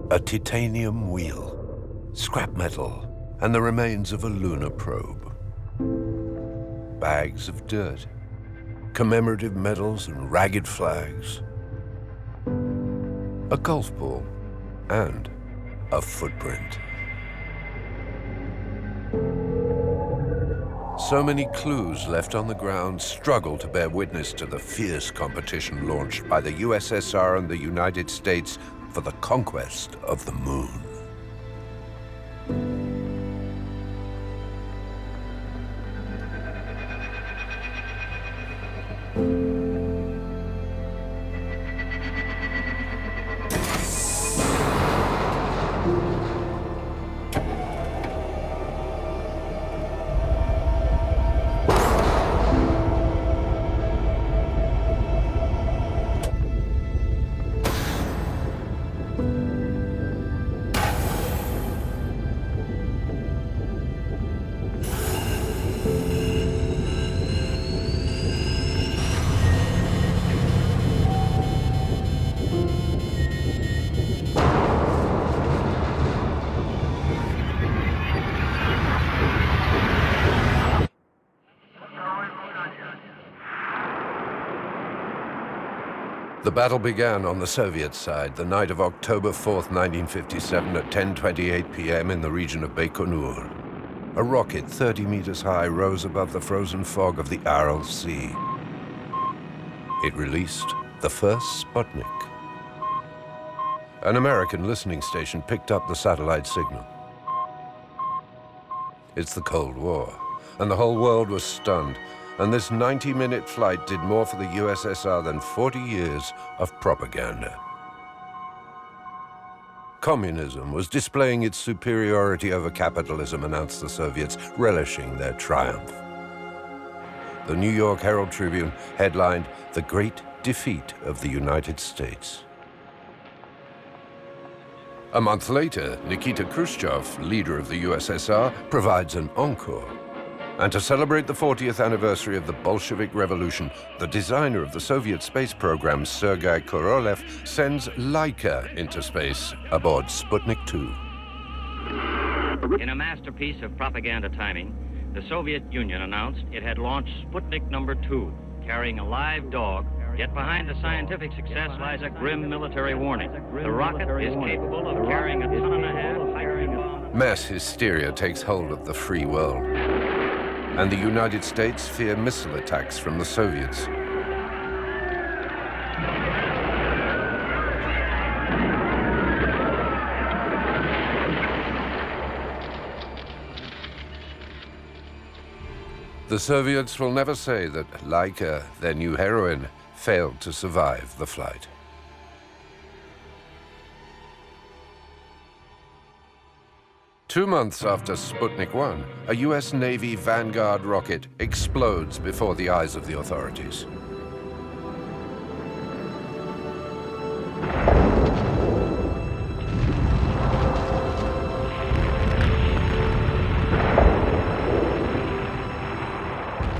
A titanium wheel, scrap metal, and the remains of a lunar probe. Bags of dirt, commemorative medals and ragged flags. A golf ball and a footprint. So many clues left on the ground struggle to bear witness to the fierce competition launched by the USSR and the United States for the conquest of the moon. The battle began on the Soviet side the night of October 4th, 1957 at 10:28 p.m. in the region of Baikonur. A rocket 30 meters high rose above the frozen fog of the Aral Sea. It released the first Sputnik. An American listening station picked up the satellite signal. It's the Cold War, and the whole world was stunned. And this 90-minute flight did more for the USSR than 40 years of propaganda. Communism was displaying its superiority over capitalism, announced the Soviets, relishing their triumph. The New York Herald Tribune headlined, "The Great Defeat of the United States." A month later, Nikita Khrushchev, leader of the USSR, provides an encore. And to celebrate the 40th anniversary of the Bolshevik Revolution, the designer of the Soviet space program, Sergei Korolev, sends Laika into space aboard Sputnik 2. In a masterpiece of propaganda timing, the Soviet Union announced it had launched Sputnik number 2, carrying a live dog, yet behind the scientific success lies a grim military warning. The rocket is capable of carrying a ton and a half hydrogen bomb. Mass hysteria takes hold of the free world. And the United States fear missile attacks from the Soviets. The Soviets will never say that Laika, their new heroine, failed to survive the flight. Two months after Sputnik 1, a US Navy Vanguard rocket explodes before the eyes of the authorities.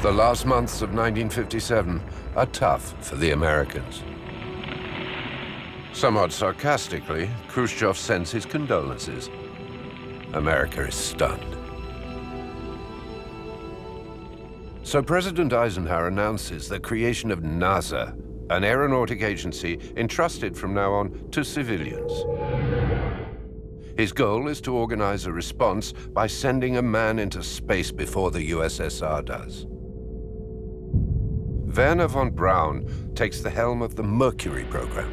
The last months of 1957 are tough for the Americans. Somewhat sarcastically, Khrushchev sends his condolences. America is stunned. So President Eisenhower announces the creation of NASA, an aeronautic agency entrusted from now on to civilians. His goal is to organize a response by sending a man into space before the USSR does. Werner von Braun takes the helm of the Mercury program.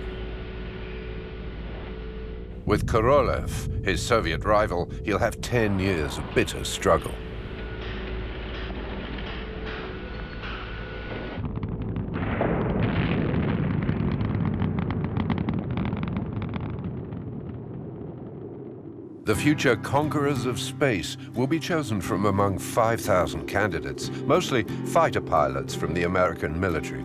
With Korolev, his Soviet rival, he'll have 10 years of bitter struggle. The future conquerors of space will be chosen from among 5,000 candidates, mostly fighter pilots from the American military.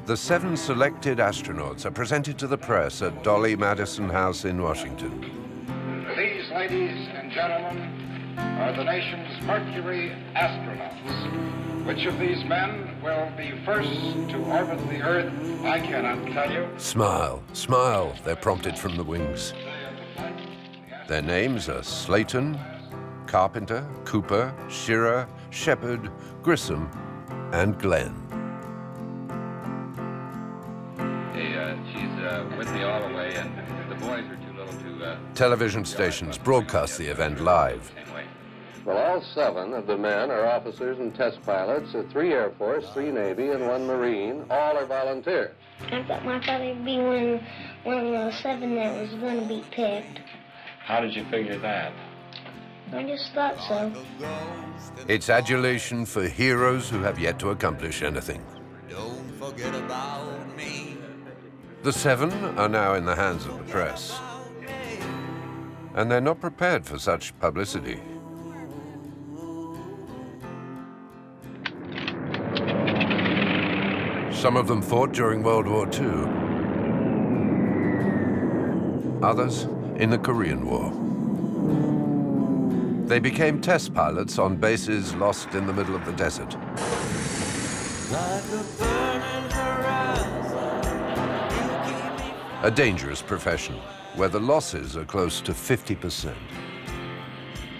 The 7 selected astronauts are presented to the press at Dolly Madison House in Washington. Please, ladies and gentlemen, are the nation's Mercury astronauts. Which of these men will be first to orbit the Earth, I cannot tell you. Smile, smile, they're prompted from the wings. Their names are Slayton, Carpenter, Cooper, Shearer, Shepard, Grissom, and Glenn. She's with me all the way, and the boys are too little to... Television stations broadcast the event live. Well, all 7 of the men are officers and test pilots, 3 Air Force, 3 Navy, and 1 Marine. All are volunteers. I thought my father would be one of the 7 that was going to be picked. How did you figure that? I just thought so. It's adulation for heroes who have yet to accomplish anything. Don't forget about me. The 7 are now in the hands of the press. And they're not prepared for such publicity. Some of them fought during World War II. Others in the Korean War. They became test pilots on bases lost in the middle of the desert. A dangerous profession where the losses are close to 50%.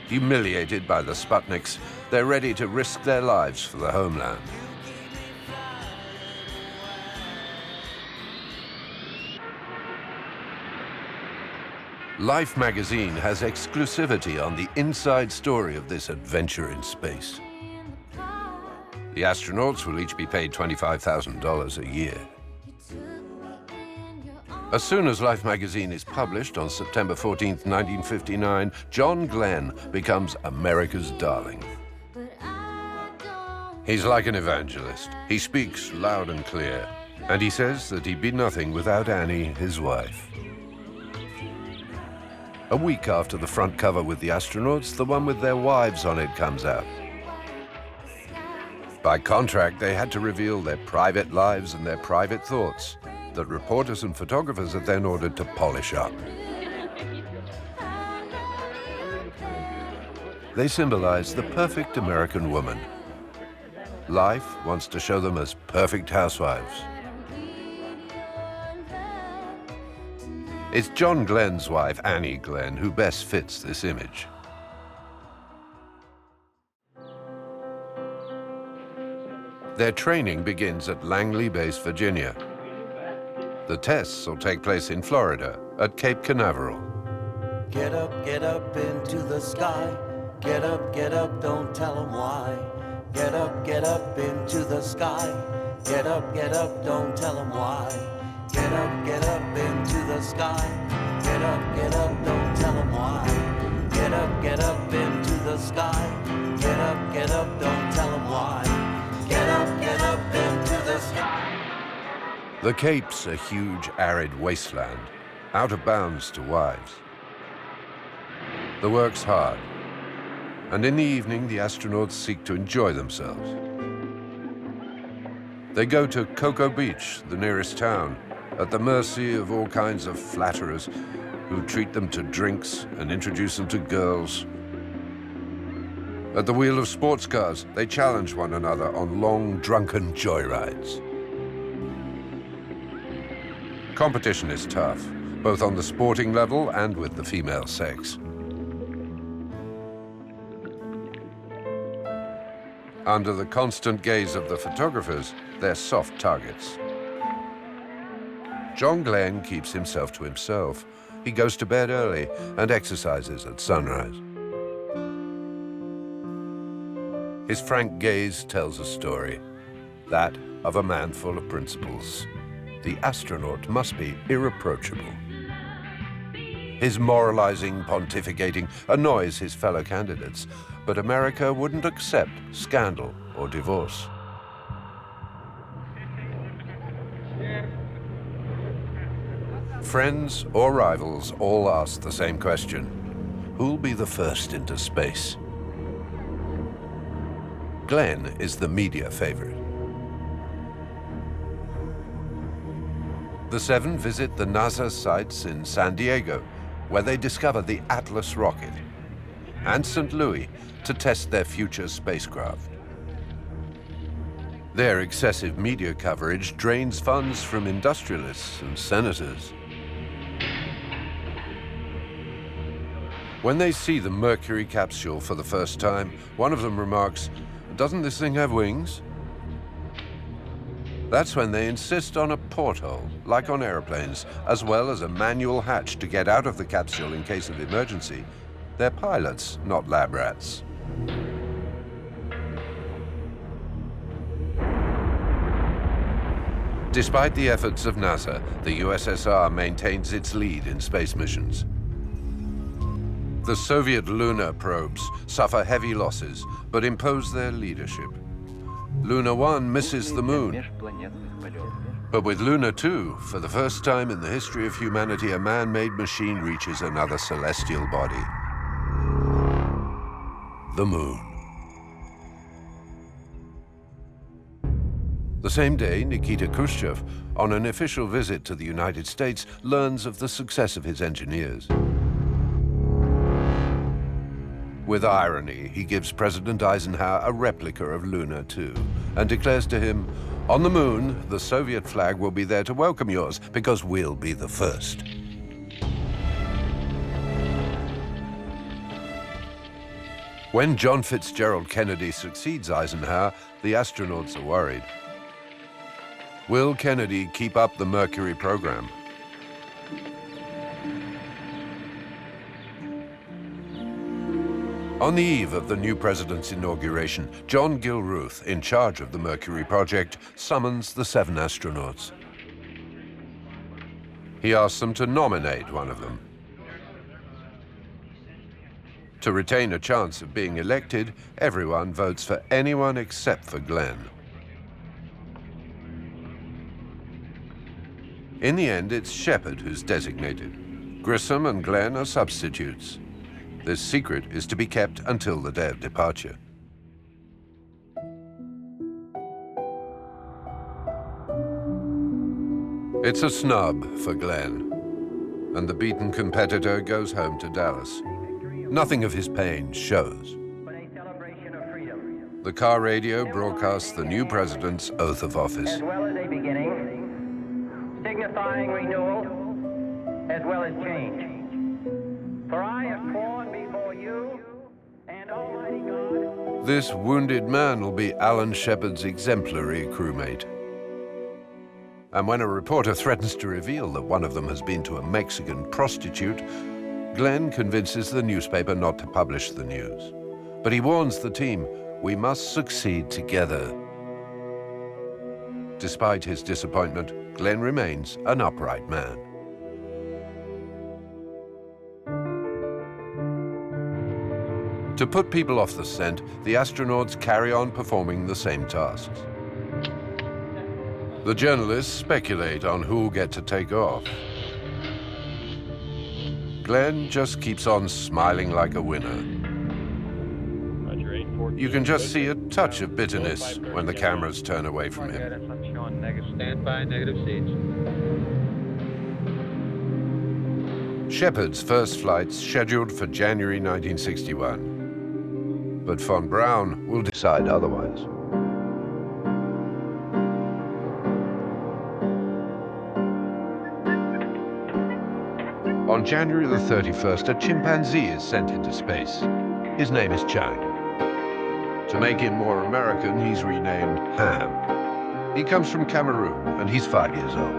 Humiliated by the Sputniks, they're ready to risk their lives for the homeland. Life magazine has exclusivity on the inside story of this adventure in space. The astronauts will each be paid $25,000 a year. As soon as Life magazine is published on September 14th, 1959, John Glenn becomes America's darling. He's like an evangelist. He speaks loud and clear, and he says that he'd be nothing without Annie, his wife. A week after the front cover with the astronauts, the one with their wives on it comes out. By contract, they had to reveal their private lives and their private thoughts that reporters and photographers are then ordered to polish up. They symbolize the perfect American woman. Life wants to show them as perfect housewives. It's John Glenn's wife, Annie Glenn, who best fits this image. Their training begins at Langley Base, Virginia. The tests will take place in Florida, at Cape Canaveral. Get up into the sky. Get up, don't tell them why. Get up into the sky. Get up, don't tell them why. Get up into the sky. Get up, don't tell them why. Get up into the sky. Get up, don't tell them why. Get up into the sky. The Cape's a huge, arid wasteland, out of bounds to wives. The work's hard, and in the evening, the astronauts seek to enjoy themselves. They go to Cocoa Beach, the nearest town, at the mercy of all kinds of flatterers who treat them to drinks and introduce them to girls. At the wheel of sports cars, they challenge one another on long, drunken joyrides. Competition is tough, both on the sporting level and with the female sex. Under the constant gaze of the photographers, they're soft targets. John Glenn keeps himself to himself. He goes to bed early and exercises at sunrise. His frank gaze tells a story, that of a man full of principles. The astronaut must be irreproachable. His moralizing, pontificating annoys his fellow candidates, but America wouldn't accept scandal or divorce. Friends or rivals all ask the same question: who'll be the first into space? Glenn is the media favorite. The 7 visit the NASA sites in San Diego, where they discover the Atlas rocket. and St. Louis to test their future spacecraft. Their excessive media coverage drains funds from industrialists and senators. When they see the Mercury capsule for the first time, one of them remarks, "Doesn't this thing have wings?" That's when they insist on a porthole, like on airplanes, as well as a manual hatch to get out of the capsule in case of emergency. They're pilots, not lab rats. Despite the efforts of NASA, the USSR maintains its lead in space missions. The Soviet lunar probes suffer heavy losses, but impose their leadership. Luna 1 misses the moon. But with Luna 2, for the first time in the history of humanity, a man-made machine reaches another celestial body. The moon. The same day, Nikita Khrushchev, on an official visit to the United States, learns of the success of his engineers. With irony, he gives President Eisenhower a replica of Luna 2 and declares to him, "On the moon, the Soviet flag will be there to welcome yours because we'll be the first." When John Fitzgerald Kennedy succeeds Eisenhower, the astronauts are worried. Will Kennedy keep up the Mercury program? On the eve of the new president's inauguration, John Gilruth, in charge of the Mercury project, summons the 7 astronauts. He asks them to nominate one of them. To retain a chance of being elected, everyone votes for anyone except for Glenn. In the end, it's Shepard who's designated. Grissom and Glenn are substitutes. This secret is to be kept until the day of departure. It's a snub for Glenn, and the beaten competitor goes home to Dallas. Nothing of his pain shows. The car radio broadcasts the new president's oath of office. As well as a beginning, signifying renewal, as well as change. For I have sworn before you and Almighty God. This wounded man will be Alan Shepard's exemplary crewmate. And when a reporter threatens to reveal that one of them has been to a Mexican prostitute, Glenn convinces the newspaper not to publish the news. But he warns the team, we must succeed together. Despite his disappointment, Glenn remains an upright man. To put people off the scent, the astronauts carry on performing the same tasks. The journalists speculate on who'll get to take off. Glenn just keeps on smiling like a winner. You can just see a touch of bitterness when the cameras turn away from him. Stand by, negative seats. Shepard's first flight's scheduled for January 1961. But von Braun will decide otherwise. On January the 31st, a chimpanzee is sent into space. His name is Chang. To make him more American, he's renamed Ham. He comes from Cameroon, and he's 5 years old.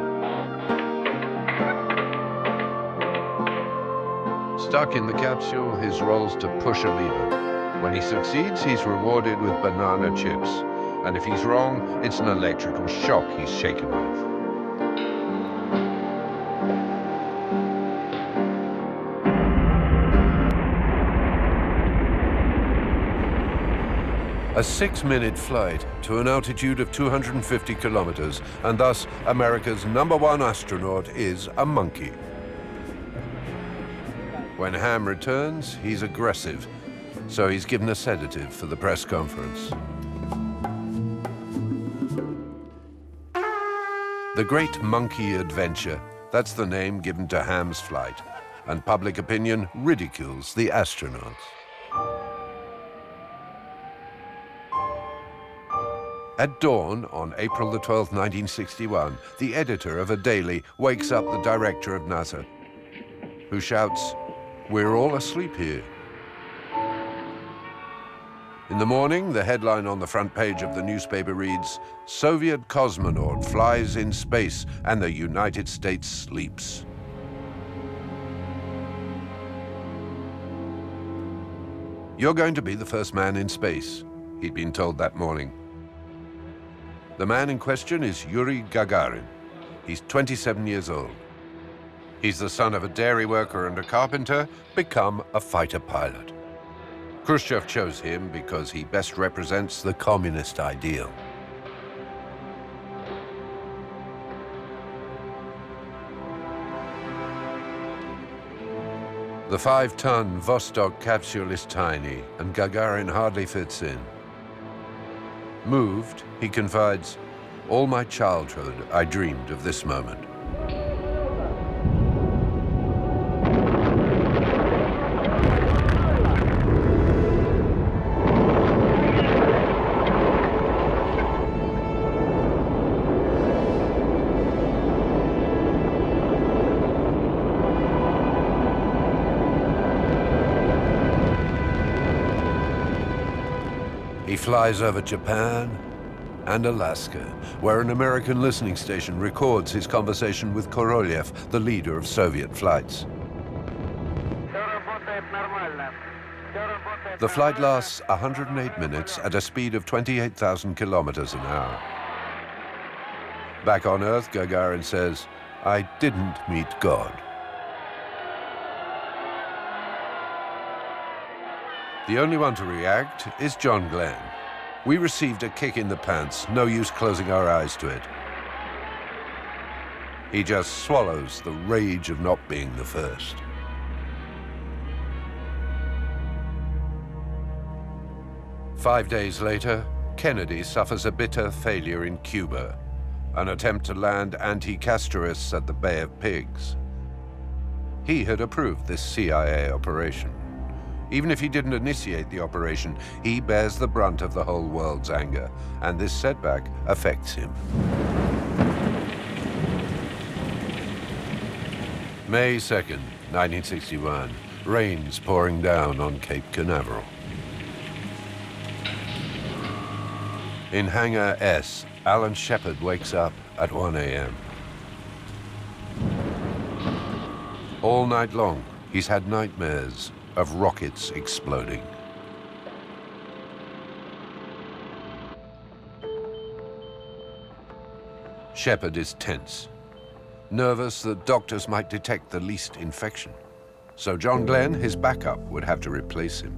Stuck in the capsule, his role's to push a lever. When he succeeds, he's rewarded with banana chips. And if he's wrong, it's an electrical shock he's shaken with. A 6-minute flight to an altitude of 250 kilometers, and thus America's #1 astronaut is a monkey. When Ham returns, he's aggressive, so he's given a sedative for the press conference. The Great Monkey Adventure, that's the name given to Ham's flight, and public opinion ridicules the astronauts. At dawn on April the 12th, 1961, the editor of a daily wakes up the director of NASA, who shouts, "We're all asleep here." In the morning, the headline on the front page of the newspaper reads, "Soviet cosmonaut flies in space and the United States sleeps." "You're going to be the first man in space," he'd been told that morning. The man in question is Yuri Gagarin. He's 27 years old. He's the son of a dairy worker and a carpenter, become a fighter pilot. Khrushchev chose him because he best represents the communist ideal. The 5-ton Vostok capsule is tiny, and Gagarin hardly fits in. Moved, he confides, "All my childhood, I dreamed of this moment." He flies over Japan and Alaska, where an American listening station records his conversation with Korolev, the leader of Soviet flights. The flight lasts 108 minutes at a speed of 28,000 kilometers an hour. Back on Earth, Gagarin says, "I didn't meet God." The only one to react is John Glenn. "We received a kick in the pants, no use closing our eyes to it." He just swallows the rage of not being the first. Five days later, Kennedy suffers a bitter failure in Cuba, an attempt to land anti-Castroists at the Bay of Pigs. He had approved this CIA operation. Even if he didn't initiate the operation, he bears the brunt of the whole world's anger, and this setback affects him. May 2nd, 1961. Rain's pouring down on Cape Canaveral. In Hangar S, Alan Shepard wakes up at 1 a.m. All night long, he's had nightmares of rockets exploding. Shepard is tense, nervous that doctors might detect the least infection. So John Glenn, his backup, would have to replace him.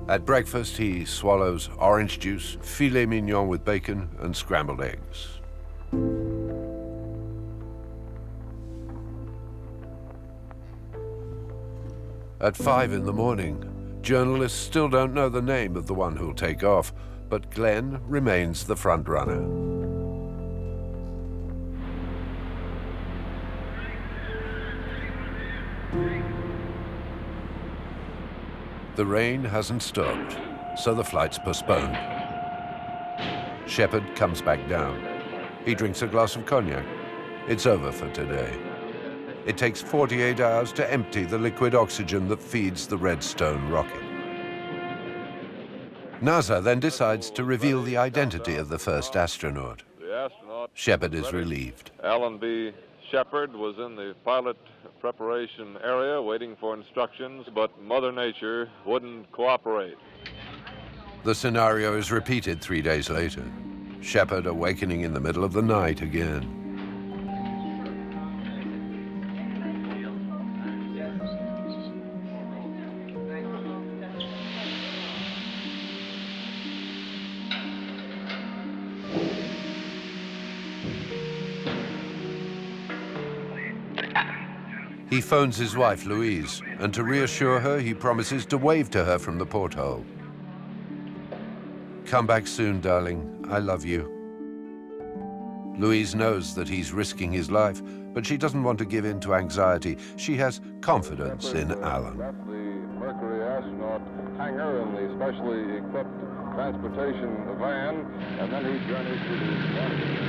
At breakfast, he swallows orange juice, filet mignon with bacon, and scrambled eggs. At 5 in the morning, journalists still don't know the name of the one who'll take off, but Glenn remains the front runner. The rain hasn't stopped, so the flight's postponed. Shepard comes back down. He drinks a glass of cognac. It's over for today. It takes 48 hours to empty the liquid oxygen that feeds the Redstone rocket. NASA then decides to reveal the identity of the first astronaut. Shepard is relieved. Alan B. Shepard was in the pilot preparation area waiting for instructions, but Mother Nature wouldn't cooperate. The scenario is repeated 3 days later. Shepard awakening in the middle of the night again. He phones his wife, Louise, and to reassure her, he promises to wave to her from the porthole. "Come back soon, darling. I love you." Louise knows that he's risking his life, but she doesn't want to give in to anxiety. She has confidence in Alan. Left the Mercury astronaut hangar in the specially equipped transportation van, and then he journeys to the Washington.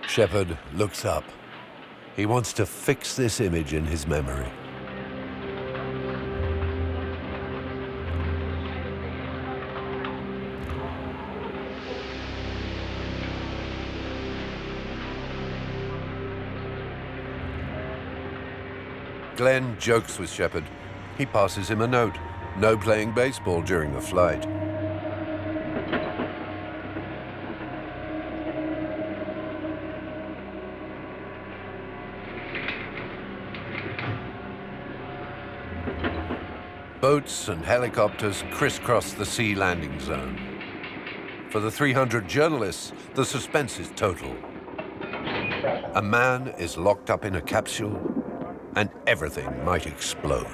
Shepard looks up. He wants to fix this image in his memory. Glenn jokes with Shepard. He passes him a note. No playing baseball during the flight. Boats and helicopters crisscross the sea landing zone. For the 300 journalists, the suspense is total. A man is locked up in a capsule, and everything might explode.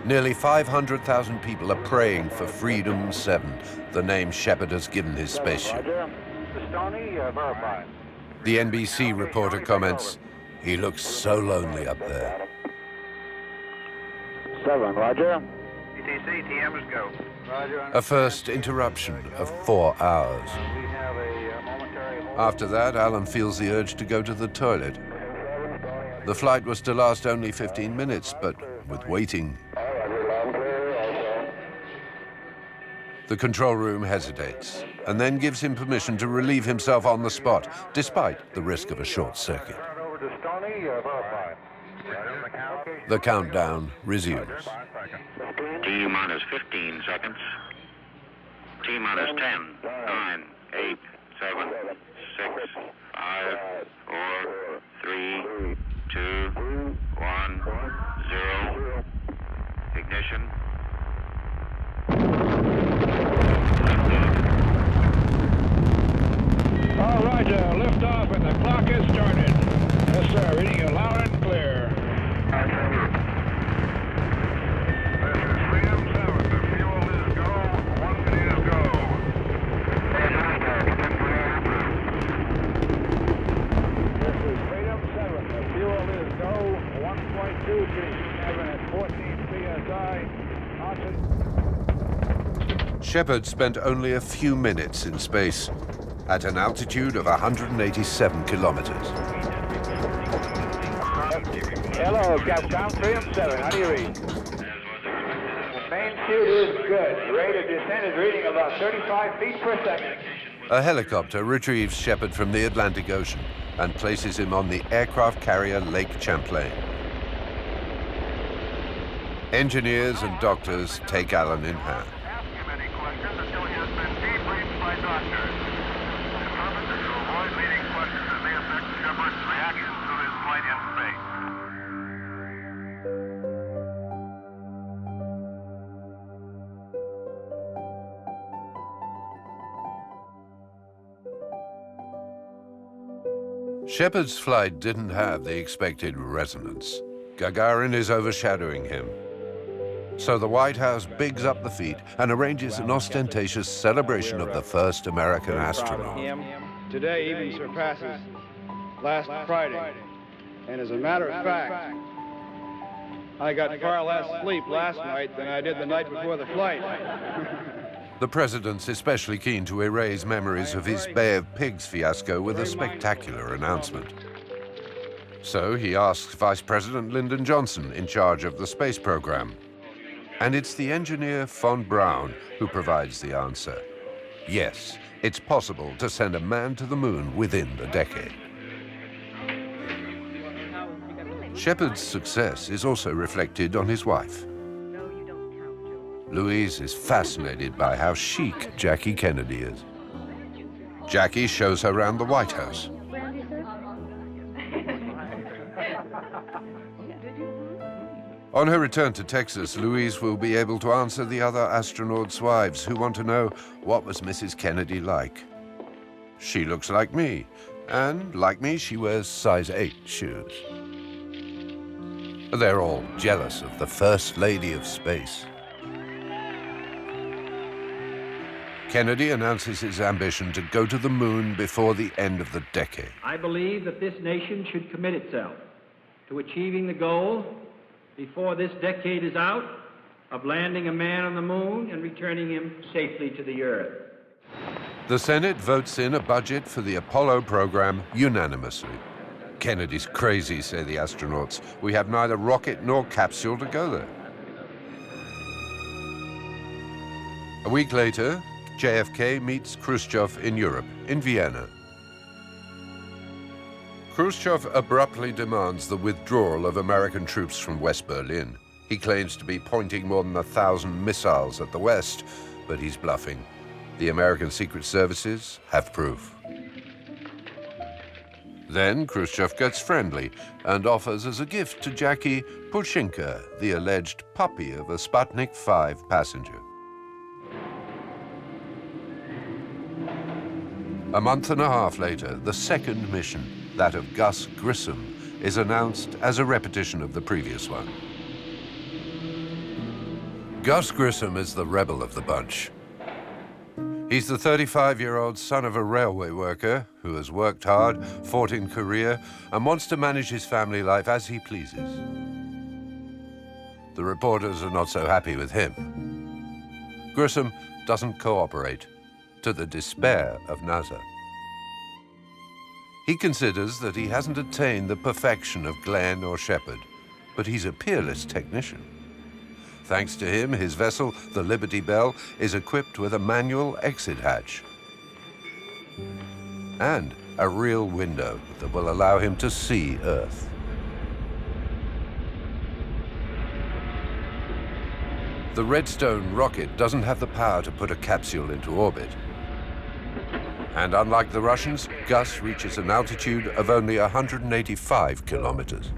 Nearly 500,000 people are praying for Freedom 7, the name Shepard has given his spaceship. The NBC reporter comments, "He looks so lonely up there." 7, roger. ETC, TM is go. Roger. A first interruption of 4 hours. We have a momentary hold. After that, Alan feels the urge to go to the toilet. The flight was to last only 15 minutes, but with waiting, the control room hesitates and then gives him permission to relieve himself on the spot, despite the risk of a short circuit. Over to Stony, verify. The countdown resumes. T minus 15 seconds. T minus 10, 9, 8, 7, 6, 5, 4, 3, 2, 1, 0. Ignition. All roger, lift off and the clock has started. Yes, sir, reading you loud and clear. This is Freedom 7. The fuel is go. 1 minute go. This is Freedom 7. The fuel is go. 1.2 G. Having at 14 psi. Shepard spent only a few minutes in space, at an altitude of 187 kilometers. Hello, Capcom, Freedom 7. How do you read? Main chute is good. The rate of descent is reading about 35 feet per second. A helicopter retrieves Shepard from the Atlantic Ocean and places him on the aircraft carrier Lake Champlain. Engineers and doctors take Alan in hand. Ask him any questions until he has been debriefed by doctors. The purpose is to avoid leading questions that may affect Shepard's reaction to his flight in space. Shepard's flight didn't have the expected resonance. Gagarin is overshadowing him. So the White House bigs up the feat and arranges an ostentatious celebration of the first American astronaut. Today even surpasses last Friday. And as a matter of fact, I got far less sleep last night than I did the night before the flight. The president's especially keen to erase memories of his Bay of Pigs fiasco with a spectacular announcement. So he asks Vice President Lyndon Johnson, in charge of the space program. And it's the engineer von Braun who provides the answer. Yes, it's possible to send a man to the moon within the decade. Shepard's success is also reflected on his wife. Louise is fascinated by how chic Jackie Kennedy is. Jackie shows her around the White House. On her return to Texas, Louise will be able to answer the other astronauts' wives who want to know what was Mrs. Kennedy like. She looks like me, and like me, she wears size 8 shoes. They're all jealous of the First Lady of Space. Kennedy announces his ambition to go to the moon before the end of the decade. I believe that this nation should commit itself to achieving the goal before this decade is out of landing a man on the moon and returning him safely to the Earth. The Senate votes in a budget for the Apollo program unanimously. Kennedy's crazy, say the astronauts. We have neither rocket nor capsule to go there. A week later, JFK meets Khrushchev in Europe, in Vienna. Khrushchev abruptly demands the withdrawal of American troops from West Berlin. He claims to be pointing more than 1,000 missiles at the West, but he's bluffing. The American Secret Services have proof. Then Khrushchev gets friendly and offers as a gift to Jackie Pushinka, the alleged puppy of a Sputnik 5 passenger. A month and a half later, the second mission, that of Gus Grissom, is announced as a repetition of the previous one. Gus Grissom is the rebel of the bunch. He's the 35-year-old son of a railway worker who has worked hard, fought in Korea, and wants to manage his family life as he pleases. The reporters are not so happy with him. Grissom doesn't cooperate, to the despair of NASA. He considers that he hasn't attained the perfection of Glenn or Shepard, but he's a peerless technician. Thanks to him, his vessel, the Liberty Bell, is equipped with a manual exit hatch and a real window that will allow him to see Earth. The Redstone rocket doesn't have the power to put a capsule into orbit. And unlike the Russians, Gus reaches an altitude of only 185 kilometers.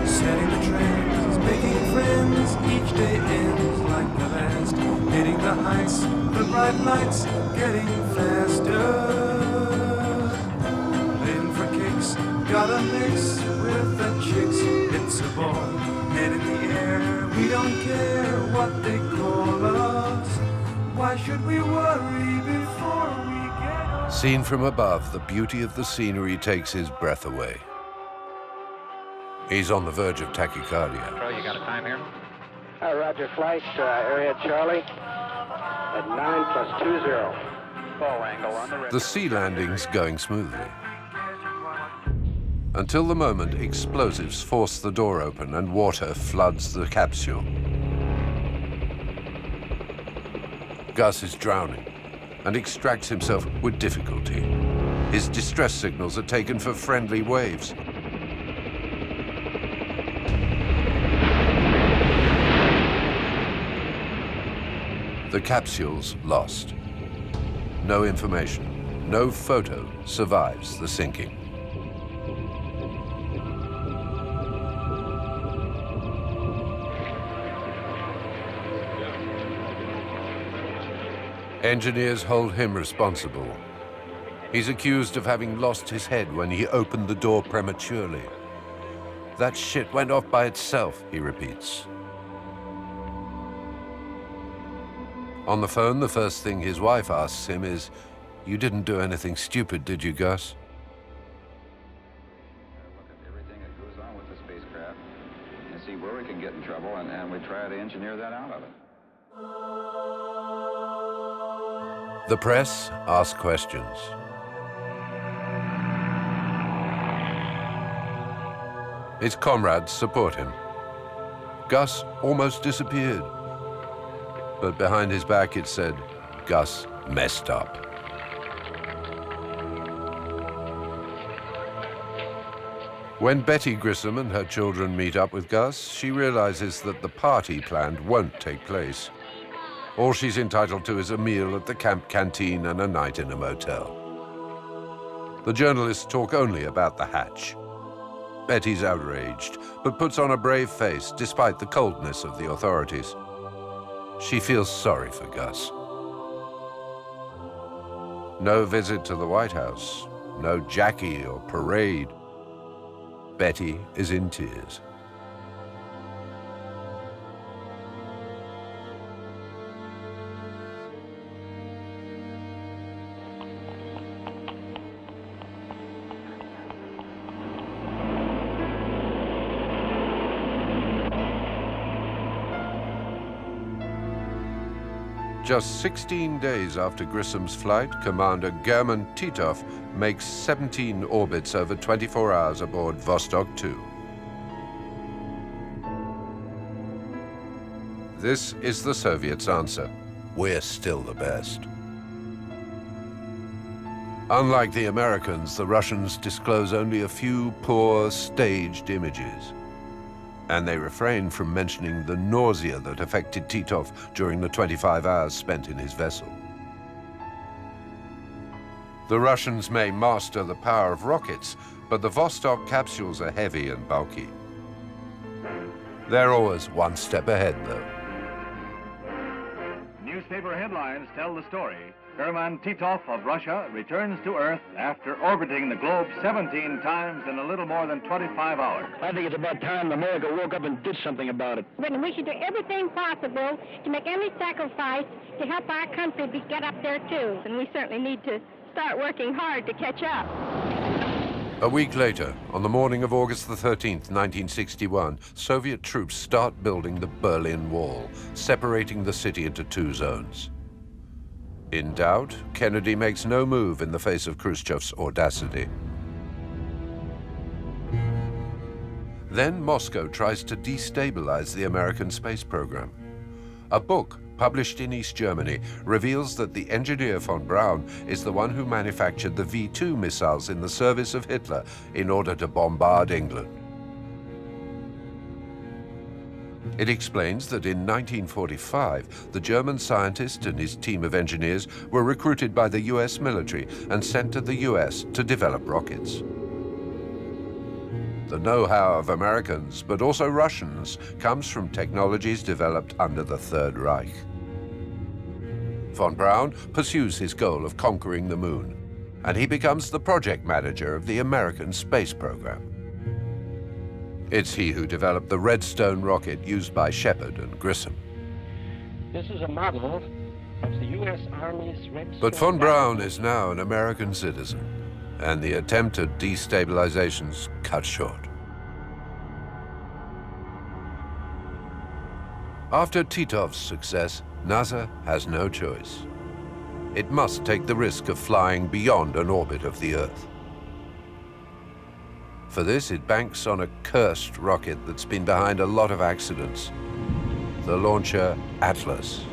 Setting the trends, making friends, each day ends like the last. Hitting the heights, the bright lights, getting faster. Playing for kicks, gotta mix with the chicks. It's a ball, head in the air. We don't care what they call us. Why should we worry before we get on? Seen from above, the beauty of the scenery takes his breath away. He's on the verge of tachycardia. Control, you got a time here? Roger, flight, area Charlie, at 9+20. Full angle on the The sea landing's going smoothly. Until the moment explosives force the door open and water floods the capsule. Gus is drowning and extracts himself with difficulty. His distress signals are taken for friendly waves. The capsule's lost. No information, no photo survives the sinking. Engineers hold him responsible. He's accused of having lost his head when he opened the door prematurely. That shit went off by itself, he repeats. On the phone, the first thing his wife asks him is, "You didn't do anything stupid, did you, Gus?" Look at everything that goes on with the spacecraft and see where we can get in trouble, and we try to engineer that out of it. The press asks questions. His comrades support him. Gus almost disappeared. But behind his back it said, Gus messed up. When Betty Grissom and her children meet up with Gus, she realizes that the party planned won't take place. All she's entitled to is a meal at the camp canteen and a night in a motel. The journalists talk only about the hatch. Betty's outraged, but puts on a brave face despite the coldness of the authorities. She feels sorry for Gus. No visit to the White House, no Jackie or parade. Betty is in tears. Just 16 days after Grissom's flight, Commander German Titov makes 17 orbits over 24 hours aboard Vostok 2. This is the Soviets' answer. We're still the best. Unlike the Americans, the Russians disclose only a few poor, staged images. And they refrain from mentioning the nausea that affected Titov during the 25 hours spent in his vessel. The Russians may master the power of rockets, but the Vostok capsules are heavy and bulky. They're always one step ahead, though. Newspaper headlines tell the story. German Titov of Russia returns to Earth after orbiting the globe 17 times in a little more than 25 hours. I think it's about time America woke up and did something about it. But we should do everything possible to make any sacrifice to help our country get up there, too. And we certainly need to start working hard to catch up. A week later, on the morning of August the 13th, 1961, Soviet troops start building the Berlin Wall, separating the city into two zones. In doubt, Kennedy makes no move in the face of Khrushchev's audacity. Then Moscow tries to destabilize the American space program. A book published in East Germany reveals that the engineer von Braun is the one who manufactured the V-2 missiles in the service of Hitler in order to bombard England. It explains that in 1945, the German scientist and his team of engineers were recruited by the US military and sent to the US to develop rockets. The know-how of Americans, but also Russians, comes from technologies developed under the Third Reich. Von Braun pursues his goal of conquering the moon, and he becomes the project manager of the American space program. It's he who developed the Redstone rocket used by Shepard and Grissom. This is a model of the U.S. Army's Redstone. But von Braun is now an American citizen, and the attempt at destabilization's cut short. After Titov's success, NASA has no choice. It must take the risk of flying beyond an orbit of the Earth. For this, it banks on a cursed rocket that's been behind a lot of accidents, the launcher Atlas.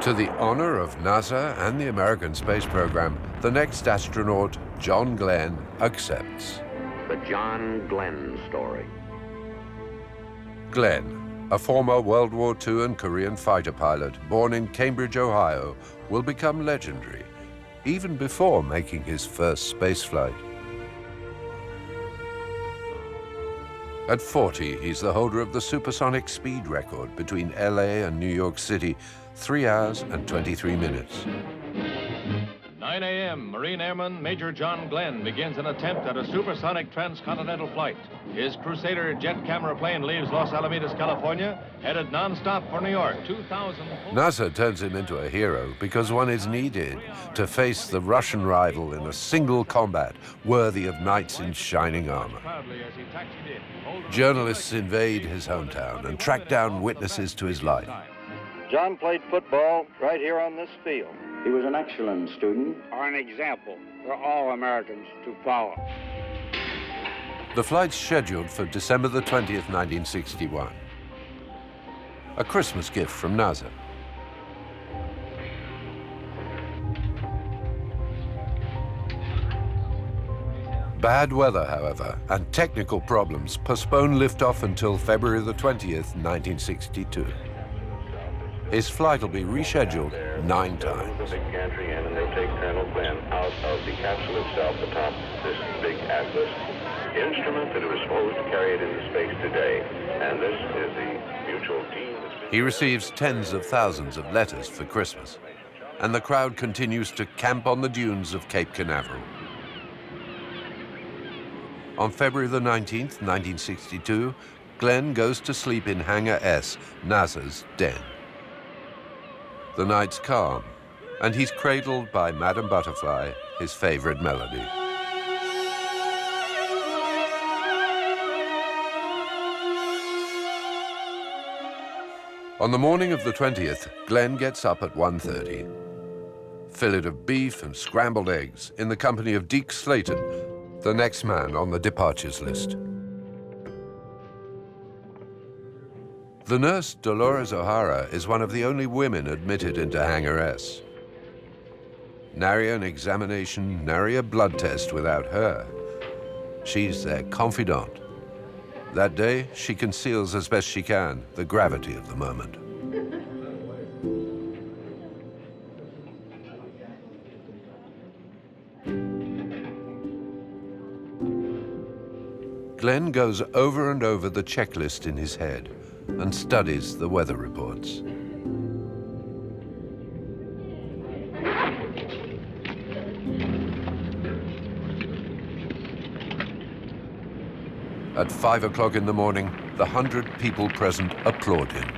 To the honor of NASA and the American space program, the next astronaut, John Glenn, accepts. The John Glenn story. Glenn, a former World War II and Korean fighter pilot born in Cambridge, Ohio, will become legendary, even before making his first spaceflight. At 40, he's the holder of the supersonic speed record between LA and New York City, 3 hours and 23 minutes. 9 a.m., Marine Airman Major John Glenn begins an attempt at a supersonic transcontinental flight. His Crusader jet camera plane leaves Los Alamitos, California, headed nonstop for New York. 2,000... NASA turns him into a hero because one is needed to face the Russian rival in a single combat worthy of knights in shining armor. Journalists invade his hometown and track down witnesses to his life. John played football right here on this field. He was an excellent student. Or an example for all Americans to follow. The flight's scheduled for December the 20th, 1961. A Christmas gift from NASA. Bad weather, however, and technical problems postponed liftoff until February the 20th, 1962. His flight will be rescheduled 9 times. The big gantry in, and they take Colonel Glenn out of the capsule itself atop this big Atlas instrument that it was supposed to carry it into space today. And this is the mutual team. He receives tens of thousands of letters for Christmas, and the crowd continues to camp on the dunes of Cape Canaveral. On February the 19th, 1962, Glenn goes to sleep in Hangar S, NASA's den. The night's calm, and he's cradled by Madame Butterfly, his favorite melody. On the morning of the 20th, Glenn gets up at 1:30. Fillet of beef and scrambled eggs in the company of Deke Slayton, the next man on the departures list. The nurse, Dolores O'Hara, is one of the only women admitted into Hangar S. Nary an examination, nary a blood test without her. She's their confidant. That day, she conceals as best she can the gravity of the moment. Glenn goes over and over the checklist in his head and studies the weather reports. At 5 o'clock in the morning, the 100 people present applaud him.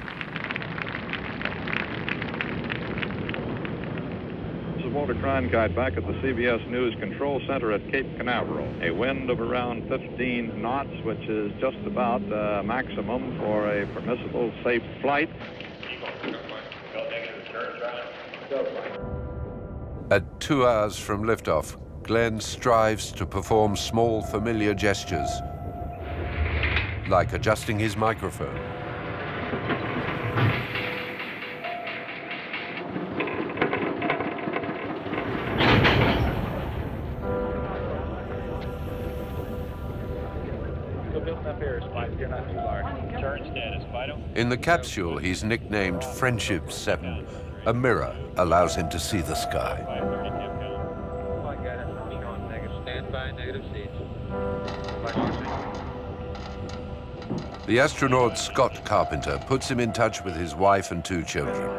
This is Walter Cronkite back at the CBS News Control Center at Cape Canaveral. A wind of around 15 knots, which is just about the maximum for a permissible safe flight. At 2 hours from liftoff, Glenn strives to perform small, familiar gestures, like adjusting his microphone. In the capsule, he's nicknamed Friendship 7. A mirror allows him to see the sky. The astronaut Scott Carpenter puts him in touch with his wife and 2 children.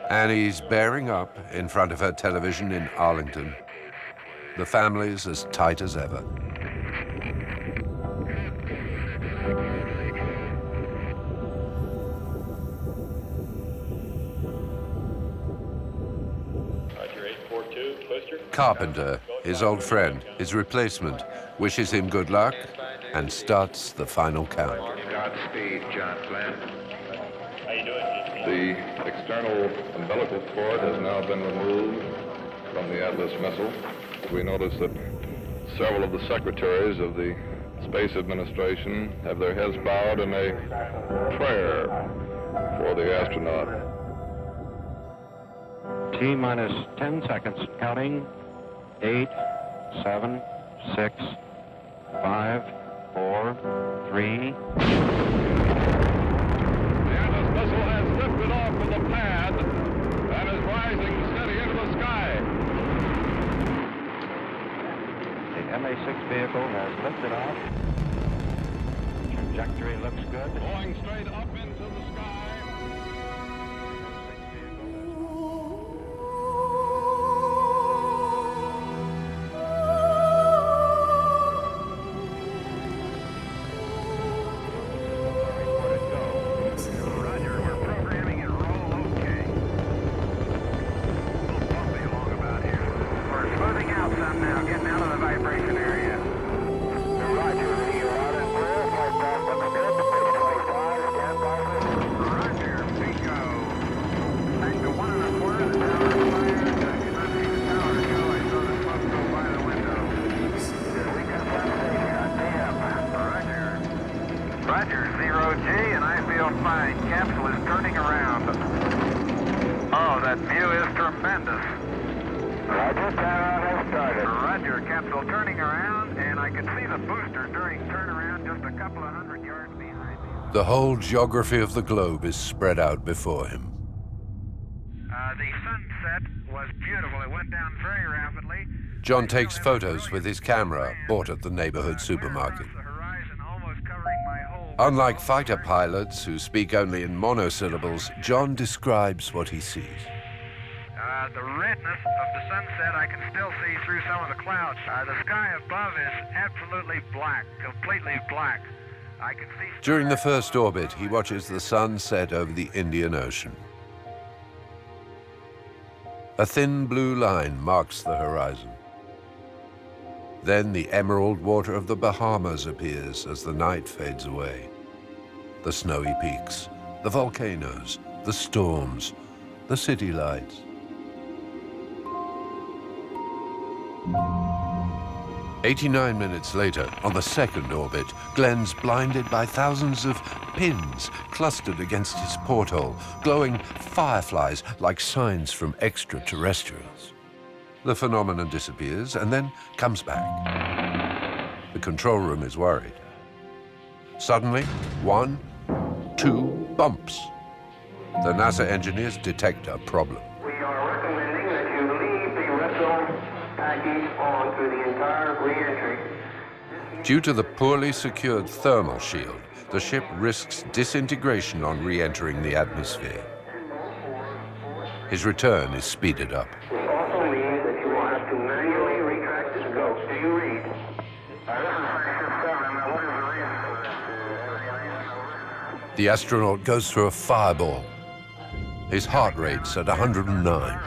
Annie's bearing up in front of her television in Arlington. The family's as tight as ever. Carpenter, his old friend, his replacement, wishes him good luck and starts the final count. Godspeed, John Glenn. How you doing, the external umbilical cord has now been removed from the Atlas missile. We notice that several of the secretaries of the Space Administration have their heads bowed in a prayer for the astronaut. T-minus 10 seconds, counting. 8, 7, 6, 5, 4, 3. The Atlas missile has lifted off from the pad and is rising steady into the sky. The MA-6 vehicle has lifted off. Trajectory looks good. Going straight up into the sky. Roger, 0G, and I feel fine. Capsule is turning around. Oh, that view is tremendous. Roger, could see the booster during turnaround just a couple of 100 yards behind me. The whole geography of the globe is spread out before him. The sunset was beautiful. It went down very rapidly. John takes photos with his camera bought at the neighborhood supermarket. Unlike fighter pilots who speak only in monosyllables, John describes what he sees. The redness of the sunset I can still see through some of the clouds. The sky above is absolutely black, completely black. I can see... During the first orbit, he watches the sun set over the Indian Ocean. A thin blue line marks the horizon. Then the emerald water of the Bahamas appears as the night fades away. The snowy peaks, the volcanoes, the storms, the city lights. 89 minutes later, on the second orbit, Glenn's blinded by thousands of pins clustered against his porthole, glowing fireflies like signs from extraterrestrials. The phenomenon disappears and then comes back. The control room is worried. Suddenly, 1, 2 bumps. The NASA engineers detect a problem. We are recommending that you leave the rental package on through the entire re-entry. Due to the poorly secured thermal shield, the ship risks disintegration on re-entering the atmosphere. His return is speeded up. This also means that you will have to manually retract the scope. Do you read? The astronaut goes through a fireball. His heart rate's at 109.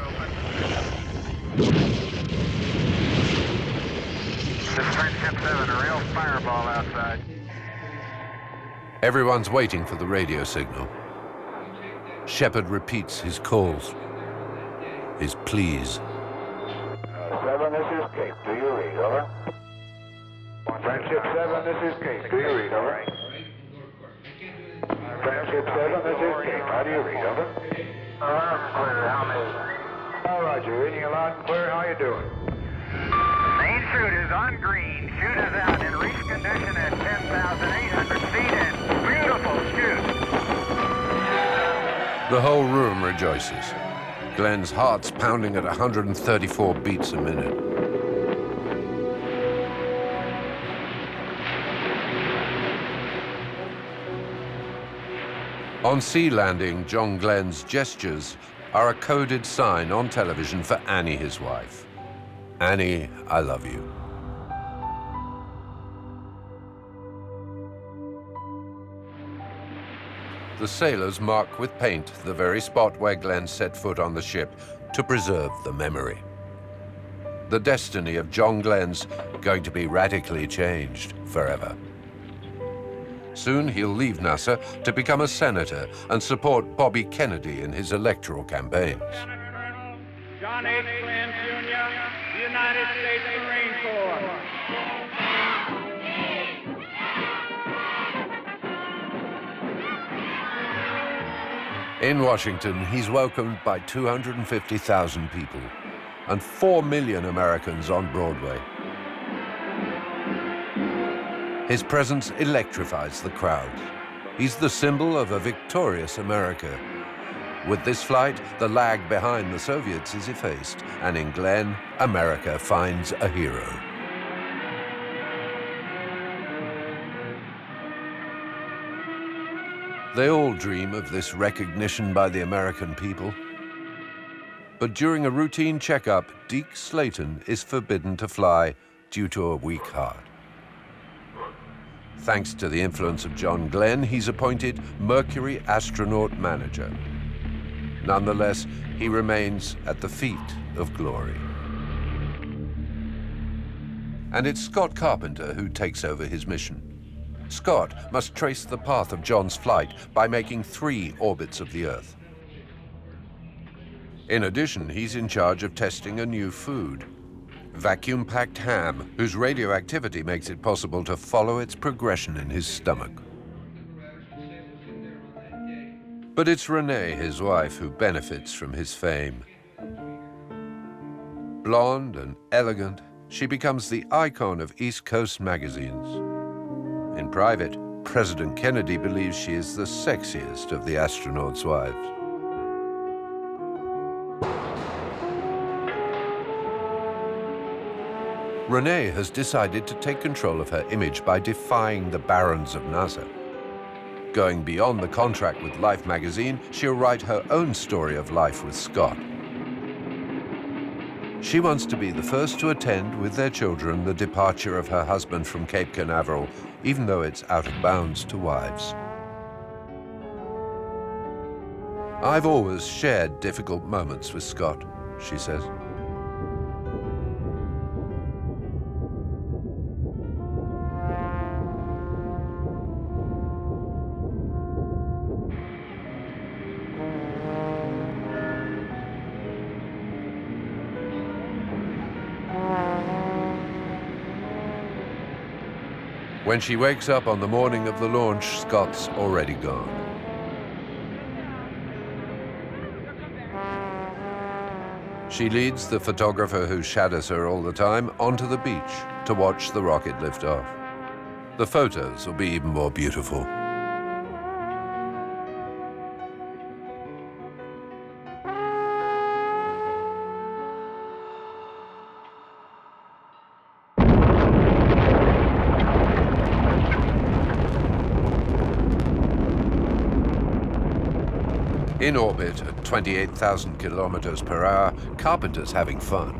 This is Ship 7, a real fireball outside. Everyone's waiting for the radio signal. Shepard repeats his calls, his pleas. 7, this is Cape. Do you read? Over. Friendship 7, this is Cape. Do you read? Over. Friendship 7, this is Cape. How do you read? Over. Clear. How many? All right, you're reading you loud and clear. How you doing? Main chute is on green. Chute is out in reach condition at 10,800 feet and beautiful chute. The whole room rejoices. Glenn's heart's pounding at 134 beats a minute. On sea landing, John Glenn's gestures are a coded sign on television for Annie, his wife. Annie, I love you. The sailors mark with paint the very spot where Glenn set foot on the ship to preserve the memory. The destiny of John Glenn's going to be radically changed forever. Soon he'll leave NASA to become a senator and support Bobby Kennedy in his electoral campaigns. John H. Glenn, Jr., United States Marine Corps. In Washington, he's welcomed by 250,000 people and 4 million Americans on Broadway. His presence electrifies the crowds. He's the symbol of a victorious America. With this flight, the lag behind the Soviets is effaced, and in Glenn, America finds a hero. They all dream of this recognition by the American people. But during a routine checkup, Deke Slayton is forbidden to fly due to a weak heart. Thanks to the influence of John Glenn, he's appointed Mercury astronaut manager. Nonetheless, he remains at the feet of glory. And it's Scott Carpenter who takes over his mission. Scott must trace the path of John's flight by making 3 orbits of the Earth. In addition, he's in charge of testing a new food, vacuum-packed ham, whose radioactivity makes it possible to follow its progression in his stomach. But it's Renee, his wife, who benefits from his fame. Blonde and elegant, She becomes the icon of East Coast magazines. In private, President Kennedy believes she is the sexiest of the astronauts' wives. Renee has decided to take control of her image by defying the barons of NASA. Going beyond the contract with Life magazine, she'll write her own story of life with Scott. She wants to be the first to attend with their children the departure of her husband from Cape Canaveral, even though it's out of bounds to wives. I've always shared difficult moments with Scott, she says. When she wakes up on the morning of the launch, Scott's already gone. She leads the photographer who shadows her all the time onto the beach to watch the rocket lift off. The photos will be even more beautiful. In orbit at 28,000 kilometers per hour, Carpenter's having fun.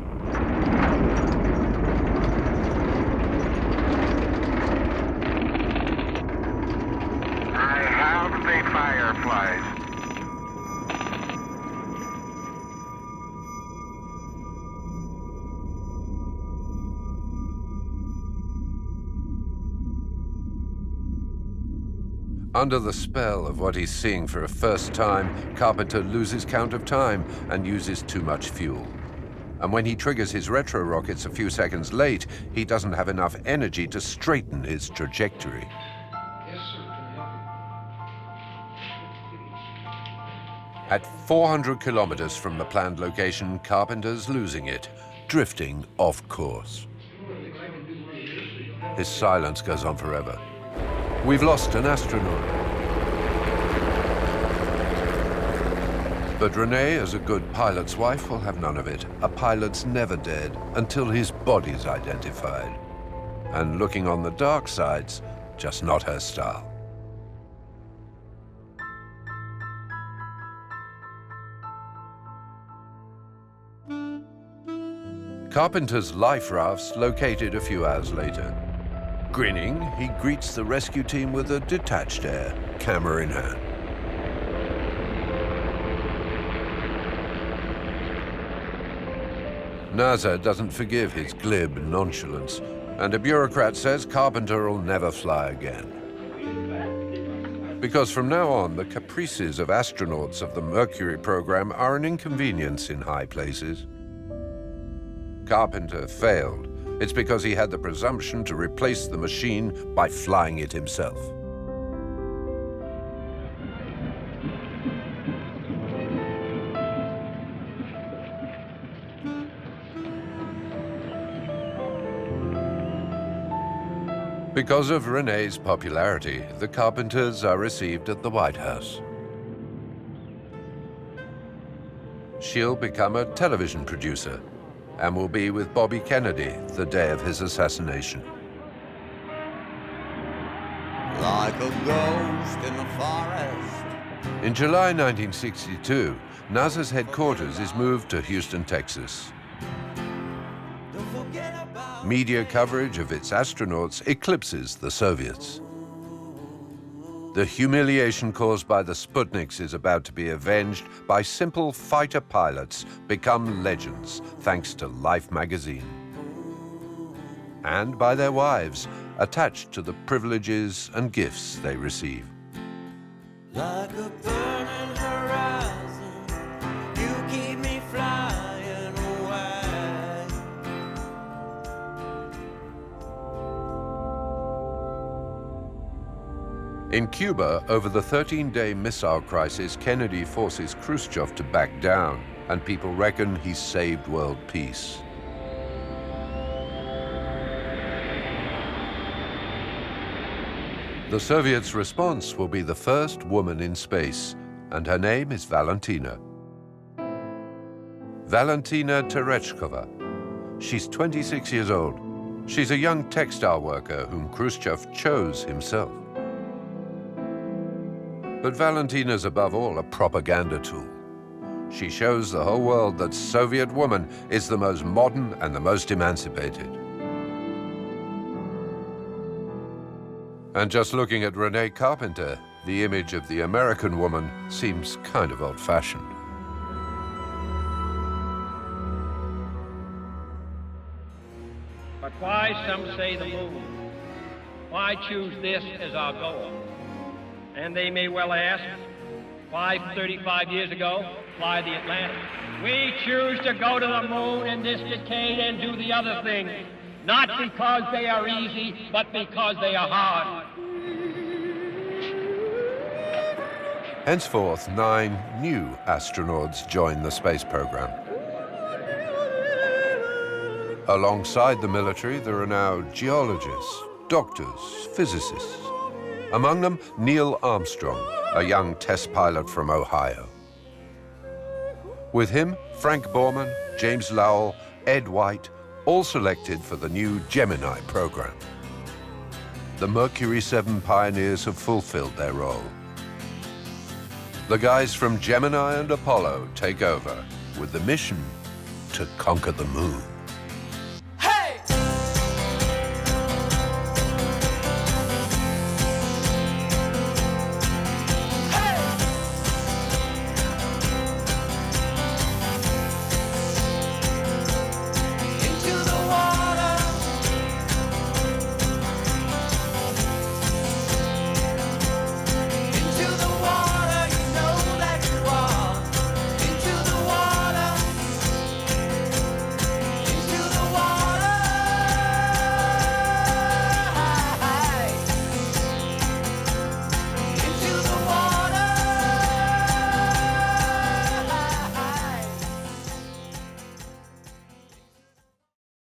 I have the fireflies. Under the spell of what he's seeing for a first time, Carpenter loses count of time and uses too much fuel. And when he triggers his retro rockets a few seconds late, he doesn't have enough energy to straighten his trajectory. At 400 kilometers from the planned location, Carpenter's losing it, drifting off course. His silence goes on forever. We've lost an astronaut. But Renee, as a good pilot's wife, will have none of it. A pilot's never dead until his body's identified. And looking on the dark side's just not her style. Carpenter's life raft's located a few hours later. Grinning, he greets the rescue team with a detached air, camera in hand. NASA doesn't forgive his glib nonchalance, and a bureaucrat says Carpenter will never fly again. Because from now on, the caprices of astronauts of the Mercury program are an inconvenience in high places. Carpenter failed. It's because he had the presumption to replace the machine by flying it himself. Because of Renee's popularity, the Carpenters are received at the White House. She'll become a television producer and will be with Bobby Kennedy the day of his assassination. Like a ghost in the forest. In July 1962, NASA's headquarters is moved to Houston, Texas. Media coverage of its astronauts eclipses the Soviets. The humiliation caused by the Sputniks is about to be avenged by simple fighter pilots become legends thanks to Life magazine. And by their wives, attached to the privileges and gifts they receive. Like a burning horizon, you keep me flying away. In Cuba, over the 13-day missile crisis, Kennedy forces Khrushchev to back down, and people reckon he saved world peace. The Soviets' response will be the first woman in space, and her name is Valentina. Valentina Tereshkova. She's 26 years old. She's a young textile worker whom Khrushchev chose himself. But Valentina's above all a propaganda tool. She shows the whole world that Soviet woman is the most modern and the most emancipated. And just looking at Renee Carpenter, the image of the American woman seems kind of old-fashioned. But why, some say, the moon? Why choose this as our goal? And they may well ask, why 35 years ago fly the Atlantic? We choose to go to the moon in this decade and do the other thing, not because they are easy, but because they are hard. Henceforth, 9 new astronauts join the space program. Alongside the military, there are now geologists, doctors, physicists. Among them, Neil Armstrong, a young test pilot from Ohio. With him, Frank Borman, James Lowell, Ed White, all selected for the new Gemini program. The Mercury 7 pioneers have fulfilled their role. The guys from Gemini and Apollo take over with the mission to conquer the moon.